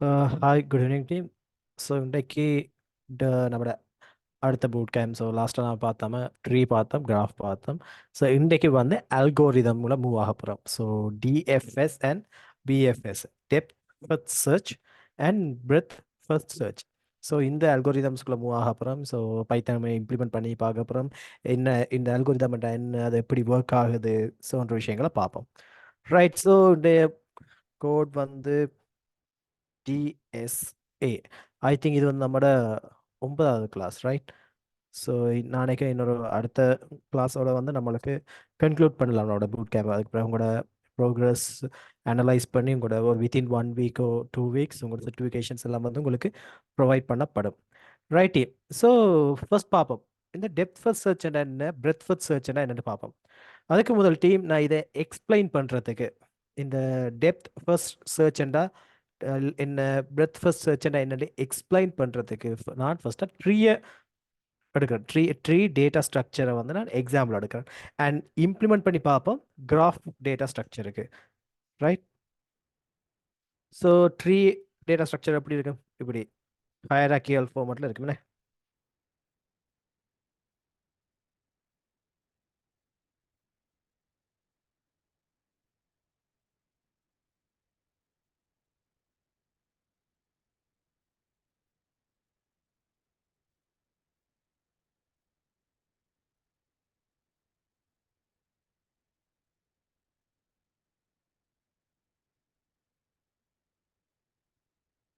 Hi good evening team. So இன்றைக்கு நம்ம அடுத்த பூட் கேம்ப். ஸோ லாஸ்ட்டாக நான் பார்த்தோம் ட்ரீ பார்த்தோம், கிராஃப் பார்த்தோம். ஸோ இன்றைக்கு வந்து அல்கோரிதம் மூலம் மூவ் ஆக போகிறோம். So DFS and BFS, depth first search and breadth first search. So இந்த அல்கோரிதம்ஸ்குள்ளே மூவ் ஆக போகிறோம். ஸோ பைத்தன் இம்ப்ளிமெண்ட் பண்ணி பார்க்க போகிறோம். என்ன இந்த அல்கோரிதம் என்ன, அது எப்படி ஒர்க் ஆகுது, ஸோன்ற விஷயங்களை பார்ப்போம். ரைட். ஸோ இந்த கோட் வந்து டிஎஸ்ஏ. ஐ திங்க் இது வந்து நம்மட 9வது கிளாஸ், ரைட்? ஸோ நாளைக்கு இன்னொரு அடுத்த கிளாஸோட வந்து நம்மளுக்கு கன்க்ளூட் பண்ணலாம் நம்மளோட பூட் கேம்ப். அதுக்கு பிறகு உங்களோட ப்ரோக்ரஸ் அனலைஸ் பண்ணி உங்களோட ஒரு வித்தின் 1 வீக்கோ 2 வீக்ஸ் உங்களோட சர்டிஃபிகேஷன்ஸ் எல்லாம் வந்து உங்களுக்கு ப்ரொவைட் பண்ணப்படும். ரைட்டி. ஸோ ஃபர்ஸ்ட் பார்ப்போம், இந்த டெப்த் ஃபர்ஸ்ட் சர்ச் என்ன, பிரெத் ஃபர்ஸ்ட் சர்ச் என்னன்னு பார்ப்போம். அதுக்கு முதல் டீம் நான் இதை எக்ஸ்பிளைன் பண்ணுறதுக்கு, இந்த டெப்த் ஃபர்ஸ்ட் சர்ச் என்ன, பிரெத் ஃபர்ஸ்ட் சர்ச் என்னன்னு எக்ஸ்பிளைன் பண்ணுறதுக்கு நான் ஃபர்ஸ்ட்டாக ட்ரீயை எடுக்கிறேன். ட்ரீ டேட்டா ஸ்ட்ரக்சரை வந்து நான் எக்ஸாம்பிள் எடுக்கிறேன் அண்ட் இம்ப்ளிமெண்ட் பண்ணி பார்ப்போம் கிராஃப் டேட்டா ஸ்ட்ரக்சருக்கு. Right. So tree data structure எப்படி இருக்கு? இப்படி ஹையரார்கியல் ஃபார்மேட்டில் இருக்குமே.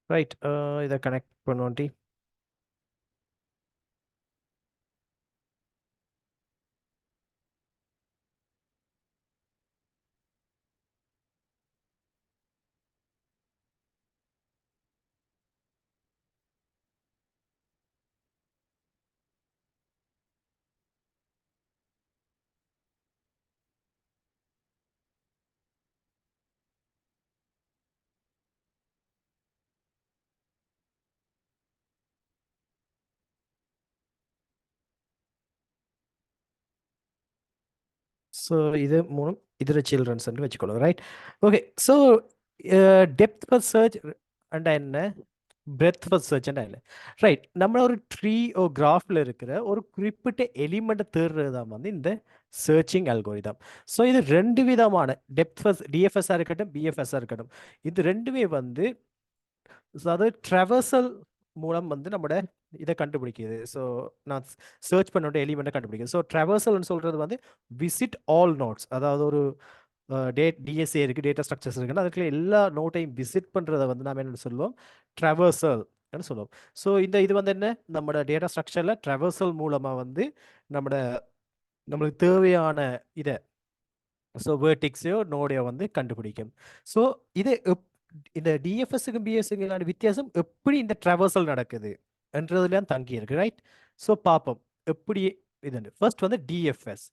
ரைட். இதை கனெக்ட் பண்ணுவோம் டீ. ஸோ இது மூணும் இதில் சில்ட்ரன்ஸ் வச்சுக்கொள்ளுங்க. Right. Okay. So depth first search and என்ன, பிரெத் ஃபர்ஸ்ட் சர்ச் என்ன, ரைட். நம்ம ஒரு ட்ரீ ஓ கிராஃபில் இருக்கிற ஒரு குறிப்பிட்ட எலிமெண்ட்டை தேடுறது தான் வந்து இந்த சர்ச்சிங் அல்கோரிதம். ஸோ இது ரெண்டு விதமான டெப்த் ஃபர்ஸ்ட், டிஎஃப்எஸ்ஆர் இருக்கட்டும், பிஎஃப்எஸ்ஆர் இருக்கட்டும், இது ரெண்டுமே வந்து அதாவது ட்ரெவர்சல் மூலம் வந்து நம்மட இதை கண்டுபிடிக்குது. ஸோ நான் சர்ச் பண்ணோட எலிமெண்ட்டை கண்டுபிடிக்குது. ஸோ ட்ரெவர்சல்னு சொல்கிறது வந்து விசிட் ஆல் நோட்ஸ், அதாவது ஒரு டிஎஸ்ஏ இருக்குது, டேட்டா ஸ்ட்ரக்சர்ஸ் இருக்குன்னா அதுக்குள்ள எல்லா நோட்டையும் விசிட் பண்ணுறதை வந்து நாம் என்ன சொல்லுவோம், ட்ரெவர்சல் சொல்லுவோம். ஸோ இது வந்து என்ன, நம்மளோட டேட்டா ஸ்ட்ரக்சரில் ட்ரெவர்சல் மூலமாக வந்து நம்மளோட நம்மளுக்கு தேவையான இதை, ஸோ வேர்டிக்ஸையோ நோடையோ வந்து கண்டுபிடிக்கும். ஸோ இது இந்த டிஎஃப்எஸ்க்கும் பிஎஸ்க்குமான வித்தியாசம் எப்படி இந்த ட்ரெவர்சல் நடக்குது என்றதுலாம் தங்கி இருக்கு. ரைட். ஸோ பார்ப்போம் எப்படி இது. ஃபர்ஸ்ட் வந்து டிஎஃப்எஸ்.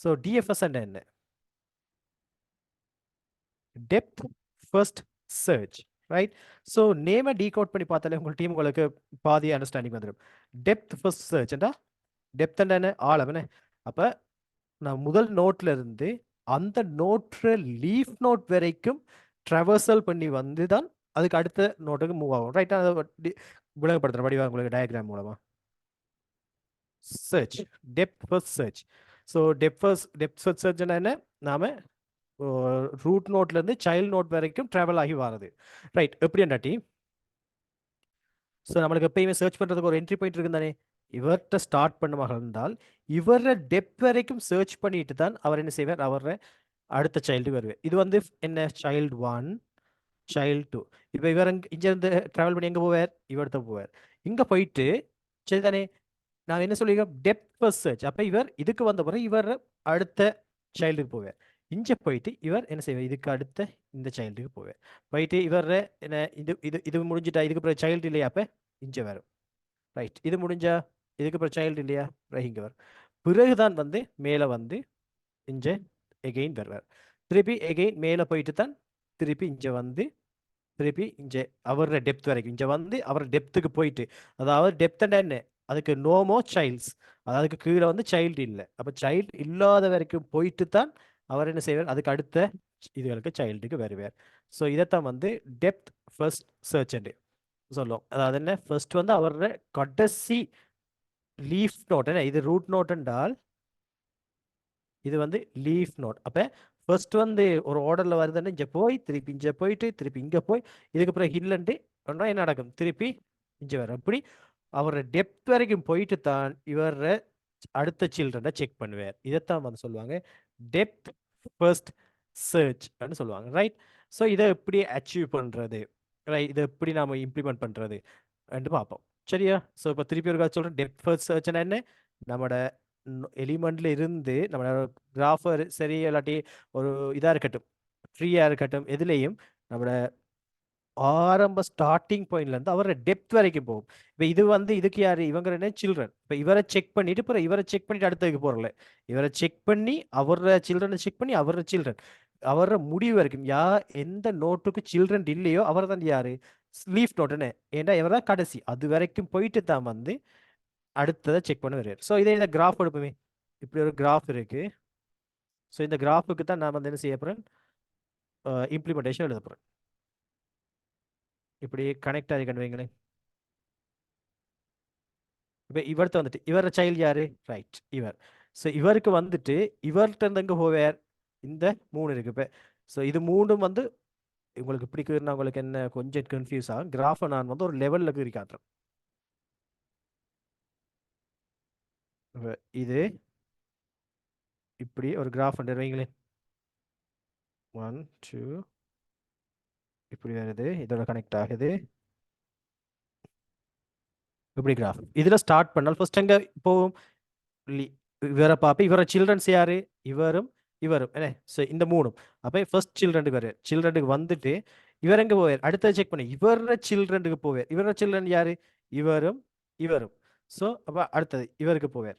ஸோ டிஎஃப்எஸ் என்ன, depth first search. Right. So நேமை டீகோட் பண்ணி பார்த்தாலே உங்கள் டீம் உங்களுக்கு பாதி அண்டர்ஸ்டாண்டிங் வந்துடும். டெப்த் ஃபர்ஸ்ட் சர்ச்ண்டா டெப்த் என்ன, ஆழம் என்ன. அப்போ நான் முதல் நோட்ல இருந்து அந்த நோட்ல லீஃப் நோட் வரைக்கும் ட்ராவர்சல் பண்ணி வந்து தான் அதுக்கு அடுத்த நோட்டுக்கு மூவ் ஆகும். ரைட்டா? அதை விளங்கப்படுத்துற வடிவா உங்களுக்கு டயக்ராம் மூலமா. Search, depth first search. So depth first search என்ன, நாம ரூட் நோட்ல இருந்து சைல்ட் நோட் வரைக்கும் டிராவல் ஆகி வர்றது. ரைட். எப்படி என்னாட்டி, ஸோ நம்மளுக்கு எப்பயுமே சர்ச் பண்ணுறதுக்கு ஒரு என்ட்ரி பாயிண்ட் இருக்குன்னு தானே. இவர்கிட்ட ஸ்டார்ட் பண்ணுமாக இருந்தால் இவர டெப்த் வரைக்கும் சர்ச் பண்ணிட்டு தான் அவர் என்ன செய்வார், அவரை அடுத்த சைல்டு வருவேன். இது வந்து என்ன, சைல்டு 1, சைல்டு 2. இப்போ இவர் இங்கேருந்து ட்ராவல் பண்ணி எங்கே போவார், இவர்கிட்ட போவார். இங்கே போயிட்டு சரி தானே, நான் என்ன சொல்லியிருக்கேன், டெப்த் ஃபர்ஸ்ட் சர்ச். அப்போ இவர் இதுக்கு வந்த பிறகு இவர் அடுத்த சைல்டுக்கு போவார். இங்கே போயிட்டு இவர் என்ன செய்வார், இதுக்கு அடுத்த இந்த சைல்டுக்கு போவார். போயிட்டு இவர் என்ன, இது இது இது முடிஞ்சிட்டா, இதுக்கு அப்புறம் சைல்டு இல்லையா, அப்போ இங்கே வரும். ரைட். இது முடிஞ்சா இதுக்கு அப்புறம் சைல்டு இல்லையா, இங்கே வரும். பிறகுதான் வந்து மேலே வந்து இங்கே எகெயின் வருவார். திருப்பி எகெயின் மேலே போயிட்டு தான் திருப்பி இங்கே வந்து திருப்பி இங்கே அவரோட டெப்த் வரைக்கும் இங்கே வந்து அவர் டெப்த்துக்கு போயிட்டு, அதாவது டெப்த் என்ன, அதுக்கு நோமோ சைல்ட்ஸ், அதுக்கு கீழே வந்து சைல்டு இல்லை. அப்போ சைல்டு இல்லாத வரைக்கும் போயிட்டு தான் அவர் என்ன செய்வார், அதுக்கு அடுத்த இதுகளுக்கு சைல்டுக்கு வருவார். ஸோ இதைத்தான் வந்து டெப்த் ஃபர்ஸ்ட் சர்ச் சொல்லும். அதாவது என்ன, ஃபர்ஸ்ட் வந்து அவரோட கடைசி லீஃப் நோட் என்ன, இது ரூட் நோட் என்றால் இது வந்து லீஃப் நோட். அப்போ ஃபர்ஸ்ட் வந்து ஒரு ஆர்டரில் வருதுன்னு இங்கே போய் திருப்பி இங்கே போயிட்டு திருப்பி இங்கே போய் இதுக்கப்புறம் ஹில்லண்டு ஒன்றா என்ன நடக்கும், திருப்பி இங்கே வரும். அப்படி அவரோட டெப்த் வரைக்கும் போயிட்டு தான் இவர அடுத்த சில்ட்ரனை செக் பண்ணுவார். இதைத்தான் வந்து சொல்லுவாங்க டெப்த் ஃபர்ஸ்ட் சர்ச் சொல்லுவாங்க, ரைட். ஸோ இதை எப்படி அச்சீவ் பண்ணுறது, ரைட், இதை எப்படி நாம் இம்ப்ளிமெண்ட் பண்ணுறது பார்ப்போம், சரியா. ஸோ இப்போ திருப்பி ஒரு சொல்கிறேன், டெப்த் ஃபர்ஸ்ட் சர்ச்னா என்ன, நம்மளோட எலிமெண்ட்ல இருந்து நம்மளோட கிராஃபர் சரி இல்லாட்டி ஒரு இதாக இருக்கட்டும், ட்ரீயாக இருக்கட்டும், எதுலேயும் நம்மளோட ஆரம்ப ஸ்டார்டிங் பாயிண்ட்லேருந்து அவரோட டெப்த் வரைக்கும் போகும். இப்போ இது வந்து இதுக்கு யார், இவங்க என்ன சில்ட்ரன். இப்போ இவரை செக் பண்ணிட்டு அப்புறம் இவரை செக் பண்ணிட்டு அடுத்ததுக்கு போகிறல, இவரை செக் பண்ணி அவரோட சில்ட்ரனை செக் பண்ணி அவரோட சில்ட்ரன் அவரோட முடிவு வரைக்கும் எந்த நோட்டுக்கு சில்ட்ரன் இல்லையோ அவர் தான் யாரு லீஃப் நோட்டுன்னு, ஏன்னா இவர் தான் கடைசி. அது வரைக்கும் போயிட்டு தான் வந்து அடுத்ததை செக் பண்ண வருவார். ஸோ இதே இந்த கிராஃப் எடுப்போமே, இப்படி ஒரு கிராஃப் இருக்கு. ஸோ இந்த கிராஃபுக்கு தான் நான் வந்து என்ன செய்ய போகிறேன், இம்ப்ளிமெண்டேஷன் எழுத போகிறேன். இப்படி கனெக்ட் ஆகிக்கணும் வைங்களேன். இப்போ இவர்கிட்ட வந்துட்டு இவர சைல்டு யாரு, ரைட், இவர். ஸோ இவருக்கு வந்துட்டு இவர்கிட்ட இருந்து எங்கே போவார், இந்த 3 இருக்கு. இப்போ ஸோ இது 3ம் வந்து உங்களுக்கு பிடிக்குதுன்னா உங்களுக்கு என்ன கொஞ்சம் கன்ஃபியூஸ் ஆகும். கிராஃபை நான் வந்து ஒரு லெவலில் கீறி காட்டுறேன். இது இப்படி ஒரு கிராஃப் வைங்களேன், 1 2 இப்படி வருது, இதோட கனெக்ட் ஆகுது, இப்படி கிராஃப். இதில் ஸ்டார்ட் பண்ணால் ஃபர்ஸ்ட் எங்கே போகும், இவரை பார்ப்பேன், இவர சில்ட்ரன்ஸ் யாரு, இவரும் இவரும் என்ன. ஸோ இந்த 3ம் அப்போ ஃபர்ஸ்ட் சில்ட்ரனுக்கு வருவார். சில்ட்ரனுக்கு வந்துட்டு இவர் எங்கே போவார், அடுத்தது செக் பண்ணி இவர சில்ட்ரனுக்கு போவார். இவர சில்ட்ரன் யாரு, இவரும் இவரும். ஸோ அப்போ அடுத்தது இவருக்கு போவார்.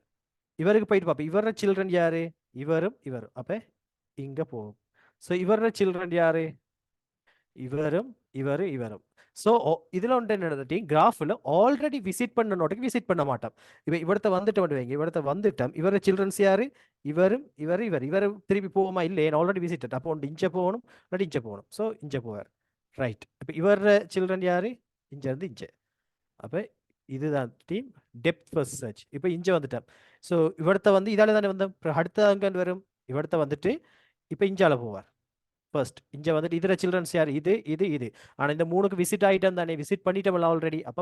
இவருக்கு போயிட்டு பார்ப்போம், இவர சில்ட்ரன் யாரு, இவரும் இவரும். அப்போ இங்கே போகும். ஸோ இவர சில்ட்ரன் யாரு, இவரும் இவரும் இவரும். ஸோ இதில் ஒன்று என்ன, கிராஃபில் ஆல்ரெடி விசிட் பண்ண நோட்டுக்கு விசிட் பண்ண மாட்டோம். இப்போ இவர்த்த வந்துட்டு வைங்க, இவர்த்த வந்துட்டோம், இவர சில்ட்ரன்ஸ் யாரு, இவரும் இவர் திருப்பி போகுமா, இல்லை ஆல்ரெடி விசிட். அப்போ ஒன்று இங்கே போகணும், இல்லாட்டி இங்கே போகணும். ஸோ இங்கே போவார், ரைட். இப்போ இவர சில்ட்ரன் யாரு, இருந்து இங்கே. அப்போ இதுதான் டீம் டெப்த் ஃபர்ஸ்ட் சர்ச். இப்போ இங்கே வந்துட்டோம். ஸோ இவர்த்த வந்து இதால தானே வந்தோம், அடுத்த அங்கே வரும், இவர்த்த வந்துட்டு இப்போ இஞ்சால போவார். ஃபர்ஸ்ட் இங்கே வந்துட்டு இதில் சில்ட்ரன்ஸ் யார், இது இது இது. ஆனால் இந்த 3க்கு விசிட் ஆகிட்டோம் தானே, விசிட் பண்ணிட்டோம்ல ஆல்ரெடி. அப்போ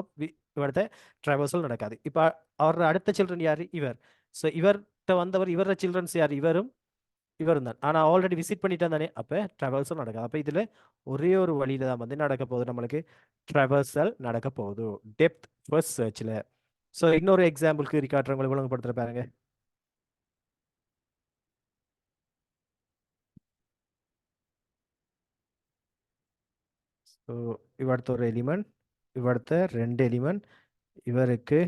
இவர்த்த ட்ராவல்ஸல் நடக்காது. இப்போ அவர் அடுத்த சில்ட்ரன் யார், இவர். ஸோ இவர்கிட்ட வந்தவர் இவர சில்ட்ரன்ஸ் யார், இவரும் இவரும் தான். ஆனால் ஆல்ரெடி விசிட் பண்ணிட்டோம் தானே, அப்போ ட்ராவல்ஸல் நடக்காது. அப்போ இதில் ஒரே ஒரு வழியில் தான் வந்து நடக்க போகுது, நம்மளுக்கு ட்ராவல்ஸல் நடக்க போகுது டெப்த் ஃபர்ஸ்ட் சர்ச்சில். ஸோ இன்னொரு எக்ஸாம்பிளுக்கு காட்டுறவங்களை விளங்கப்படுத்துகிற பாருங்க. ஸோ இவர்த்த ஒரு எலிமெண்ட், இவர்த்த 2 எலிமெண்ட், இவருக்கு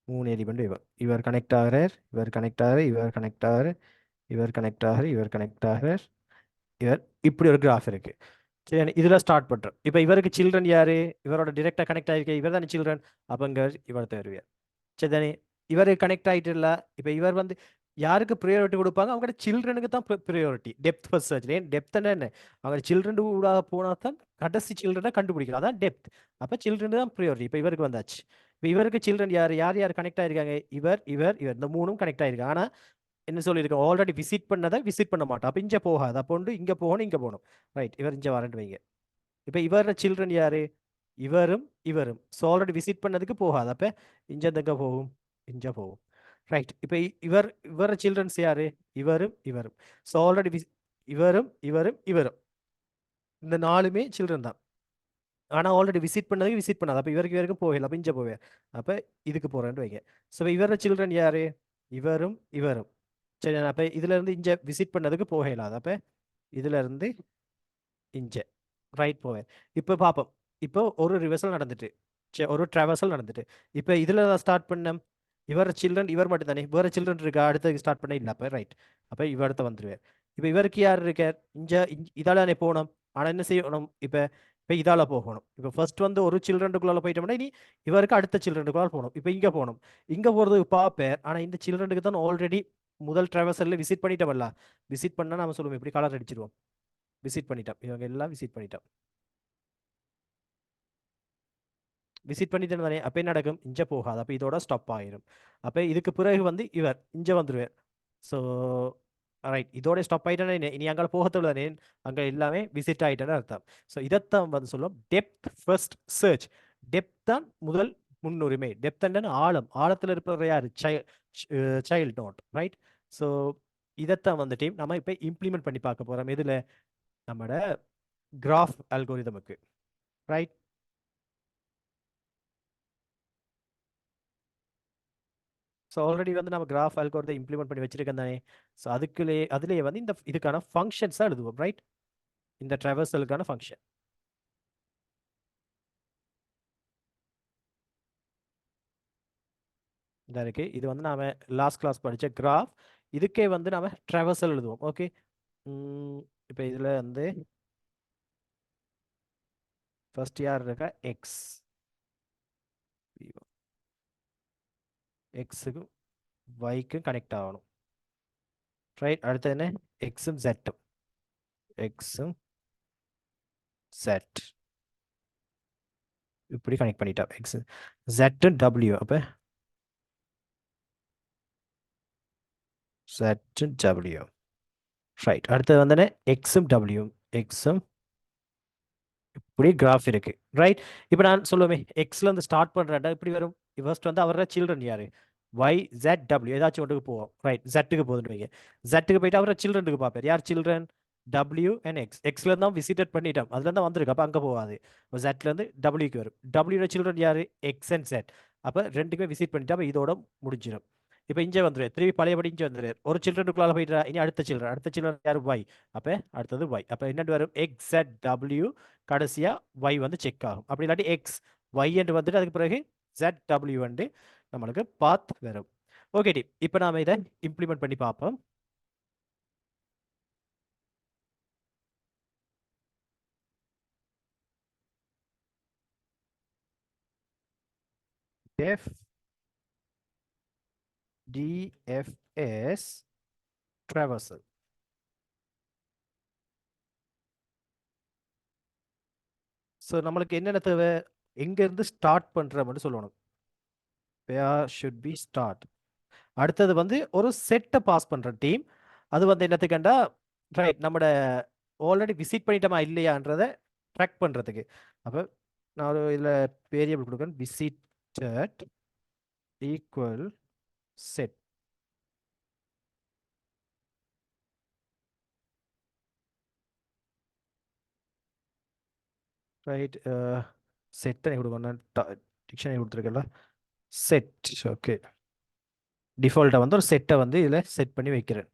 3 எலிமெண்ட். இவர் கனெக்ட் ஆகிறார், இவர் கனெக்ட் ஆகிறார், இவர் கனெக்ட் ஆகிறார், இவர் கனெக்ட் ஆகிறார், இவர் கனெக்ட் ஆகிறார், இவர். இப்படி ஒரு கிராஃப் இருக்கு, சரி. இதில் ஸ்டார்ட் பண்ணுறோம். இப்போ இவருக்கு சில்ட்ரன் யாரு, இவரோட டிரெக்டாக கனெக்ட் ஆகிருக்கு, இவர் தானே சில்ட்ரன். அப்போ இங்கே இவர் தருவார், சரி தானே. இவர் கனெக்ட் ஆகிட்டு இல்லை. இப்போ இவர் வந்து யாருக்கு ப்ரையாரிட்டி கொடுப்பாங்க, அவங்களோட சில்ட்ரனுக்கு தான் ப்ரையாரிட்டி டெப்த் ஃபர்ஸ்ட் சர்ச். ஏன் டெப்த்னா என்ன, அவங்க சில்ட்ரன் கூட போனால் தான் கடைசி சில்ட்ரனை கண்டுபிடிக்கலாம், அதான் டெப்த். அப்போ சில்ட்ரன் தான் ப்ரையாரிட்டி. இப்போ இவருக்கு வந்தாச்சு. இப்போ இவருக்கு சில்ட்ரன் யார் யார் யார் கனெக்ட் ஆகிருக்காங்க, இவர் இவர் இவர், இந்த 3ம் கனெக்ட் ஆகிருக்கு. ஆனால் என்ன சொல்லியிருக்கோம், ஆல்ரெடி விசிட் பண்ணதை விசிட் பண்ண மாட்டோம். அப்போ இங்கே போகாது, அப்போ இங்கே போகணும், இங்கே போகணும், ரைட். இவர் இங்கே வரேன்ட்டு வைங்க. இப்போ இவர சில்ட்ரன் யாரு, இவரும் இவரும். ஸோ ஆல்ரெடி விசிட் பண்ணதுக்கு போகாது, அப்போ இங்கே எங்கே போகும், இங்கே போகும், ரைட். இப்போ இவர சில்ட்ரன்ஸ் யாரு, இவரும் இவரும். ஸோ ஆல்ரெடி இவரும் இவரும் இவரும், இந்த 4மே சில்ட்ரன் தான். ஆனால் ஆல்ரெடி விசிட் பண்ணதுக்கு விசிட் பண்ணாது, அப்போ இவருக்கும் போகல, அப்போ இங்கே போவேன். அப்போ இதுக்கு போகிறேன்ட்டு வைங்க. ஸோ இவர சில்ட்ரன் யாரு, இவரும் இவரும், சரி. அப்போ இதுலேருந்து இங்கே விசிட் பண்ணதுக்கு போகலாது, அப்போ இதுலேருந்து இங்கே ரைட் போவேன். இப்போ பார்ப்போம், இப்போ ஒரு ரிவர்சல் நடந்துட்டு, சரி, ஒரு ட்ராவர்சல் நடந்துட்டு. இப்போ இதில் தான் ஸ்டார்ட் பண்ணேன், இவர் சில்ட்ரன் இவர் மட்டும் தானே, வேறு சில்ட்ரன் இருக்கா, அடுத்தது ஸ்டார்ட் பண்ண இல்லை. அப்போ ரைட், அப்போ இவர்த்த வந்துடுவார். இப்போ இவருக்கு யார் இருக்கார், இங்கே இதால் தானே போகணும். ஆனால் என்ன செய்யணும், இப்போ இதால் போகணும். இப்போ ஃபர்ஸ்ட் வந்து ஒரு சில்ட்ரனுக்குள்ளால போயிட்டோம்னா இனி இவருக்கு அடுத்த சில்ட்ரனுக்குள்ளால் போகணும். இப்போ இங்கே போகணும், இங்கே போகிறதுக்கு பார்ப்பேன். ஆனால் இந்த சில்ட்ரனுக்கு தான் ஆல்ரெடி முதல் ட்ராவர்சலில் விசிட் பண்ணிட்டோம்ல, விசிட் பண்ணால் நம்ம சொல்லுவோம் இப்படி கலர் அடிச்சிருவோம், விசிட் பண்ணிட்டோம், இவங்க எல்லாம் விசிட் பண்ணிட்டோம். விசிட் பண்ணிட்டு தானே அப்போ என்ன நடக்கும், இஞ்ச போகாது, அப்போ இதோட ஸ்டாப் ஆயிரும். அப்போ இதுக்கு பிறகு வந்து இவர் இஞ்ச வந்துருவார். ஸோ ரைட், இதோட ஸ்டாப் ஆயிட்டேன்னா இனி அங்கே போகத்துல தானே, அங்கே எல்லாமே விசிட் ஆகிட்டேன்னு அர்த்தம். ஸோ இதைத்தான் வந்து சொல்லுவோம் டெப்த் ஃபர்ஸ்ட் சர்ச். டெப்த் தான் முதல் முன்னுரிமை. டெப்த் என்ன, ஆழம், ஆழத்தில் இருப்பவர் யார், சைல்ட் நோட், ரைட். ஸோ இதைத்தான் வந்துட்டு நம்ம இப்போ இம்ப்ளிமெண்ட் பண்ணி பார்க்க போகிறோம். இதில் நம்மட கிராஃப் அல்கோரிதமுக்கு, ரைட். ஸோ ஆல்ரெடி வந்து நம்ம கிராஃப் அல்கோரிதம் இம்ப்ளிமெண்ட் பண்ணி வச்சிருக்கோம் தானே. ஸோ அதுலேயே வந்து இந்த இதுக்கான ஃபங்க்ஷன்ஸாக எழுதுவோம், ரைட். இந்த ட்ராவர்சலுக்கான ஃபங்க்ஷன் இந்த இருக்கு. இது வந்து நாம லாஸ்ட் கிளாஸ் படிச்ச கிராஃப். இதுக்கே வந்து நாம ட்ராவர்சல் எழுதுவோம். ஓகே. இப்போ இதுல வந்து ஃபர்ஸ்ட் யார் இருக்கா, எக்ஸ். எக்ஸுக்கும் ஒய்க்கும் கனெக்ட் ஆகணும், ரைட். அடுத்து என்ன, எக்ஸும் ஜெட்டும். எக்ஸும் ஜெட் இப்படி கனெக்ட் பண்ணிட்டா. எக்ஸ் ஜெட்டும் டபிள்யூ. அப்போ ஜெட்டும் டபிள்யூ, ரைட். அடுத்தது வந்து எக்ஸும் டபிள்யூ. எக்ஸும் இப்படி கிராஃப் இருக்கு, ரைட். இப்போ நான் சொல்லுவேன் எக்ஸ்ல இருந்து ஸ்டார்ட் பண்றேன்டா இப்படி வரும். ஃபர்ஸ்ட் வந்து அவரோட சில்ட்ரன் யாரு, ஒய் ஜெட் டபிள்யூ, ஏதாச்சும் ஒன்றுக்கு போவோம், ரைட். ஜெட்டுக்கு போகுதுன்னு வைங்க. ஜெட்டுக்கு போயிட்டு அவரோட சில்ட்ரனுக்கு பார்ப்பார். யார் சில்ட்ரன், டபிள்யூ அண்ட் எக்ஸ். எக்ஸ்ல இருந்தால் விசிட்டட் பண்ணிட்டோம், அதுல இருந்தா வந்திருக்கு, அப்போ அங்கே போகாது. இப்போ ஜெட்ல இருந்து டபிள்யூக்கு வரும். டபிள்யூட சில்ட்ரன் யாரு, எக்ஸ் அண்ட் ஜெட். அப்போ ரெண்டுக்குமே விசிட் பண்ணிட்டா, அப்போ இதோட முடிஞ்சிடும். இப்போ இங்கே வந்துரு, திருப்பி பழையபடி இங்கே வந்துரு. ஒரு சில்ட்ரனுக்குள்ளால போயிட்டா, இனி அடுத்த சில்ட்ரன், அடுத்த சில்ட்ரன் யார், ஒய். அப்போ அடுத்தது ஒய். அப்போ என்னட்டு வரும், எக்ஸ் ஜெட் டபிள்யூ, கடைசியா ஒய் வந்து செக் ஆகும். அப்படி இல்லாட்டி எக்ஸ் ஒய் என்று வந்துட்டு அதுக்கு பிறகு ஜெட் டபிள்யூ வந்து நம்மளுக்கு பாத் வரும். ஓகே டி, இப்போ நாம இதை இம்ப்ளிமெண்ட் பண்ணி பார்ப்போம். def dfs traversal. ஸோ நம்மளுக்கு என்னென்ன தேவை, எங்கேருந்து ஸ்டார்ட் பண்ணுறோம்னு சொல்லணும். where should be start. அடுத்தது வந்து ஒரு செட்டை பாஸ் பண்ணுற டீம். அது வந்து என்னத்துக்கண்டா, ரைட், நம்மட ஆல்ரெடி விசிட் பண்ணிட்டோமா இல்லையான்றதை ட்ராக் பண்ணுறதுக்கு. அப்போ நான் ஒரு இதில் வேரியபிள் கொடுக்குறேன், விசிட்டட் ஈக்குவல் செட், ரைட். செட்டை கொடுக்கணும், டிக்ஷனரி கொடுத்துருக்கல, செட். ஓகே, டிஃபால்ட்டாக வந்து ஒரு செட்டை வந்து இதில் செட் பண்ணி வைக்கிறேன்.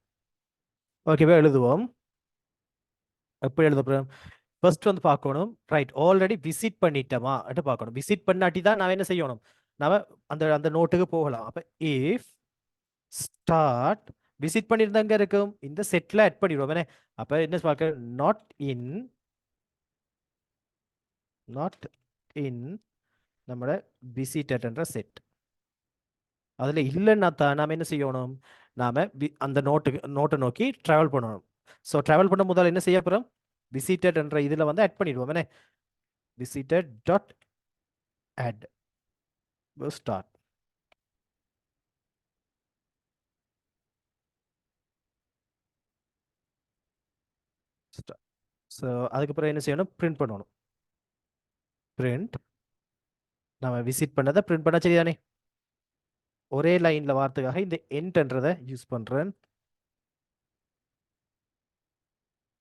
ஓகேவா, எழுதுவோம். எப்படி எழுத போகிறோம், ஃபர்ஸ்ட் வந்து பார்க்கணும், ரைட். ஆல்ரெடி விசிட் பண்ணிட்டோமா அப்படி பார்க்கணும். விசிட் பண்ணாட்டி தான் நான் என்ன செய்யணும், நாம அந்த அந்த நோட்டுக்கு போகலாம். அப்போ இஃப் ஸ்டார்ட் விசிட் பண்ணியிருந்தாங்க இருக்கும், இந்த செட்டில் ஆட் பண்ணிடுவோம். அப்போ என்ன பார்க்க, நாட் இன், நாட் இன் நம்மளோட விசிட்டட்ன்ற செட். அதில் இல்லைன்னா தான் நாம் என்ன செய்யணும், நாம் அந்த நோட்டை நோக்கி ட்ராவல் பண்ணணும். ஸோ ட்ராவல் பண்ண முதல்ல என்ன செய்ய போகிறோம், விசிட்டட் என்ற இதில் வந்து ஆட் பண்ணிடுவோம். Visited dot add start. So அதுக்கப்புறம் என்ன செய்யணும், பிரிண்ட் பண்ணணும். பிரிண்ட் நம்ம விசிட் பண்ணதை பிரிண்ட் பண்ண சரிதானே. ஒரே லைனில் வார்த்தைக்காக இந்த என்ட்ன்றதை யூஸ் பண்ணுறேன்.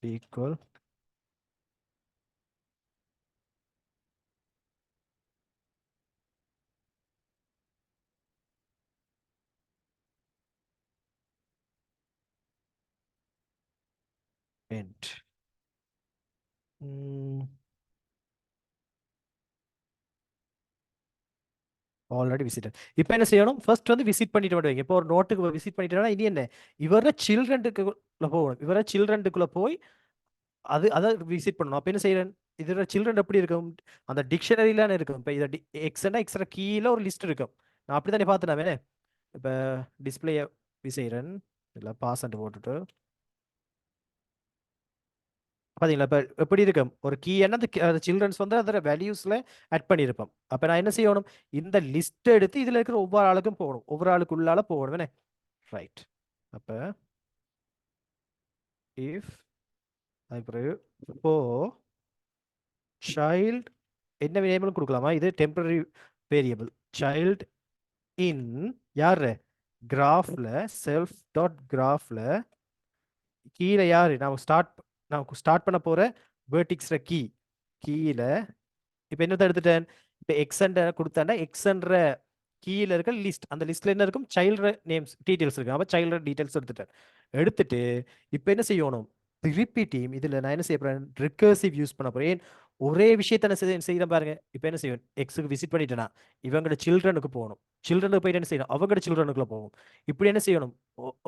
Equal end. Already visited. இப்போ என்ன செய்யணும், ஃபர்ஸ்ட் வந்து விசிட் பண்ணிட்டு விடுவீங்க. இப்போ ஒரு நோட்டுக்கு விசிட் பண்ணிட்டோம்னா இனி என்ன, இவர சில்ட்ரனுக்குள்ள போகணும். இவர சில்ட்ரனுக்குள்ள போய் அதை விசிட் பண்ணணும். அப்போ என்ன செய்யறேன், இதோட சில்ட்ரன் எப்படி இருக்கும், அந்த டிக்ஷனரியில இருக்கும். இப்போ இதை எக்ஸ்னா எக்ஸ்ட்ரா கீழே ஒரு லிஸ்ட் இருக்கும். நான் அப்படி தானே பார்த்தேன். இப்போ டிஸ்பிளே செய்கிறேன், இல்லை பாஸ் போட்டுட்டு பாத்தீங்களா இப்போ எப்படி இருக்கும் ஒரு கீ என்ன அந்த சில்ட்ரன்ஸ் வந்து அதோட வேல்யூஸ்ல ஆட் பண்ணியிருப்போம். அப்போ நான் என்ன செய்யணும், இந்த லிஸ்ட் எடுத்து இதுல இருக்கிற ஒவ்வொரு ஆளுக்கும் போகணும், ஒவ்வொரு ஆளுக்கு உள்ளால போகணும். ரைட். அப்போ இஃப் அதுக்கு இப்போ சைல்ட் என்ன வேரியபிள் கொடுக்கலாமா, இது டெம்பரரி வேரியபிள் சைல்ட் இன் யார் கிராஃப்ல செல்ஃப் டாட் கிராஃப்ல கீழே யாரு நான் ஸ்டார்ட் பண்ண போற வேர்டிக்ஸ்ல கீழே இப்போ என்னத்தை எடுத்துட்டேன், இப்போ எக்ஸண்ட கொடுத்தாண்டா எக்ஸன்ற கீழே இருக்க லிஸ்ட், அந்த லிஸ்ட்ல என்ன இருக்கும் சைல்டு நேம்ஸ் டீடைல்ஸ் இருக்கு. அப்போ சைல்டு டீடைல்ஸ் எடுத்துட்டு இப்போ என்ன செய்யணும், திருப்பி டீம் இதுல நான் என்ன செய்ய போறேன், ரிகர்சிவ் யூஸ் பண்ண போறேன். ஒரே விஷயத்த நான் செய்யறேன் பாருங்க. இப்போ என்ன செய்வேன், எக்ஸுக்கு விசிட் பண்ணிட்டேன்னா இவங்களோட சில்ட்ரனுக்கு போகணும், சில்ட்ரனுக்கு போயிட்டு என்ன செய்யணும், அவங்களோட சில்ட்ரனுக்குள்ள போகணும். இப்படி என்ன செய்யணும்,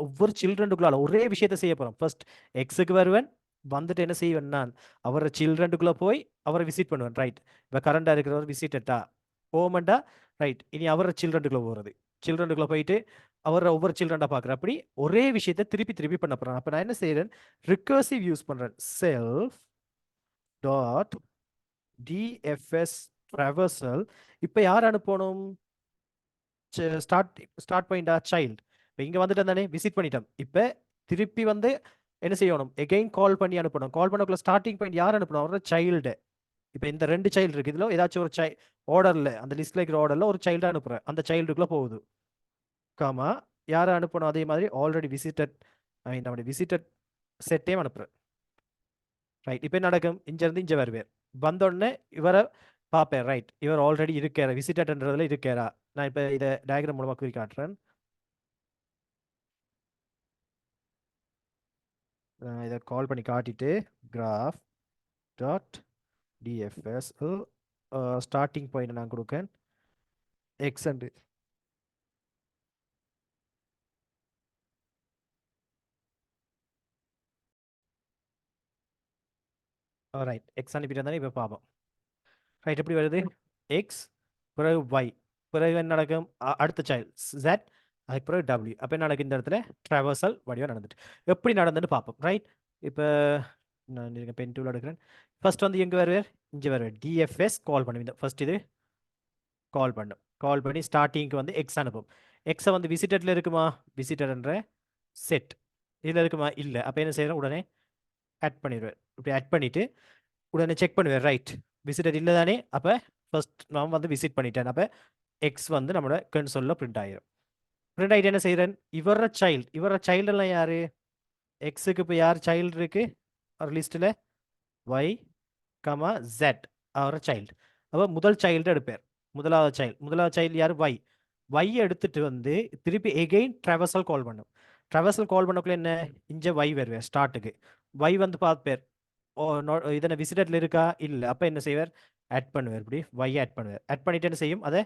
ஒவ்வொரு சில்ட்ரனுக்குள்ள ஒரே விஷயத்த செய்ய போறோம். ஃபர்ஸ்ட் எக்ஸுக்கு வருவேன், வந்துட்டு என்ன செய்வேன், நான் அவரோட சில்ட்ரனுக்குள்ள போய் அவரை விசிட் பண்ணுவேன். ரைட். இப்போ கரண்டா இருக்கிறவர் விசிட்டா போமெண்டா. ரைட். இனி அவரோட சில்ட்ரனுக்குள்ள போகிறது, சில்ட்ரனுக்குள்ள போயிட்டு அவர் ஒவ்வொரு சில்ட்ரனா பார்க்குற அப்படி ஒரே விஷயத்தை திருப்பி திருப்பி பண்ண போறேன். அப்போ நான் என்ன செய்யறேன், ரிகர்சிவ் யூஸ் பண்றேன். Self dot TFS traversal. இப்போ யார் அனுப்பணும், ஸ்டார்ட் பாயிண்டா சைல்டு. இப்போ இங்கே வந்துட்டு தானே விசிட் பண்ணிட்டோம். இப்போ திருப்பி வந்து என்ன செய்யணும், எகைன் கால் பண்ணி அனுப்பணும். கால் பண்ணக்குள்ள ஸ்டார்டிங் பாயிண்ட் யார் அனுப்பணும், அவரோட சைல்டு. இப்போ இந்த 2 சைல்டு இருக்கு, இதுல ஏதாச்சும் ஒரு ஆர்டர்ல அந்த லிஸ்ட்ல இருக்கிற ஆர்டர்ல ஒரு சைல்டு அனுப்புறேன், அந்த சைல்டுக்குள்ள போகுது. காமா யாரை அனுப்பணும், அதே மாதிரி ஆல்ரெடி விசிட்டட் நம்முடைய விசிட்டட் செட்டையும் அனுப்புறேன். ரைட். இப்போ என்ன நடக்கும், இருந்து இங்கே வருவேன், வந்தோடனே இவரை பார்ப்பேன். ரைட். இவர் ஆல்ரெடி இருக்காரா விசிட்டட்ன்றதுல இருக்காரா. நான் இப்போ இதை டயக்ராம் மூலமாக குறி காட்டுறேன். இதை கால் பண்ணி காட்டிட்டு graph dot TFS starting point நான் கொடுக்கேன் எக்ஸ் அண்ட் ரைட். எக்ஸ் அனுப்பிட்டு இருந்தாலே இப்போ பார்ப்போம். ரைட். எப்படி வருது, எக்ஸ் பிறகு ஒய் பிறகு என்ன நடக்கும், அடுத்த சைல்டு ஜெட் அதுக்கு பிறகு டபிள்யூ. அப்போ என்ன நடக்கும், இந்த இடத்துல ட்ராவர்சல் வடிவம் நடந்துட்டு எப்படி நடந்துன்னு பார்ப்போம். ரைட். இப்போ நான் பென் டூல் எடுக்கிறேன். ஃபர்ஸ்ட் வந்து எங்கே வருவேன், இங்கே வருவேன், டிஎஃப்எஸ் கால் பண்ணுவீங்க. ஃபர்ஸ்ட் இது கால் பண்ணும், கால் பண்ணி ஸ்டார்டிங்க்கு வந்து எக்ஸ் அனுப்பும். எக்ஸை வந்து விசிட்டட்ல இருக்குமா, விசிட்டர்ன்ற செட் இதில் இருக்குமா, இல்லை. அப்போ என்ன செய்யறேன், உடனே ஆட் பண்ணிடுவேன். இப்படி ஆட் பண்ணிட்டு உடனே செக் பண்ணுவேன். ரைட். விசிட்டர் இல்லை தானே, அப்போ ஃபர்ஸ்ட் நான் வந்து விசிட் பண்ணிட்டேன். அப்போ எக்ஸ் வந்து நம்மளோட கன்சோலில் பிரிண்ட் ஆயிரும். பிரிண்ட் ஆகிட்டு என்ன செய்கிறேன், இவர சைல்டெல்லாம் யார், எக்ஸுக்கு இப்போ யார் சைல்டு இருக்கு ஒரு லிஸ்ட்டில், ஒய் கமா ஜெட் அவர சைல்டு. அப்போ முதல் சைல்டு எடுப்பார், முதலாவது சைல்டு யார், ஒய் எடுத்துட்டு வந்து திருப்பி எகெயின் ட்ராவர்சல் கால் பண்ணும். ட்ராவர்சல் கால் பண்ணக்குள்ள என்ன, இங்கே ஒய் வருவார் ஸ்டார்ட்டுக்கு. ஒய் வந்து பார்ப்பேர், ஓ இதனை விசிட்டட்ல இருக்கா, இல்லை. அப்போ என்ன செய்வார், ஆட் பண்ணுவார். இப்படி ஒய் ஆட் பண்ணுவார். ஆட் பண்ணிட்டு என்ன செய்யும், அதை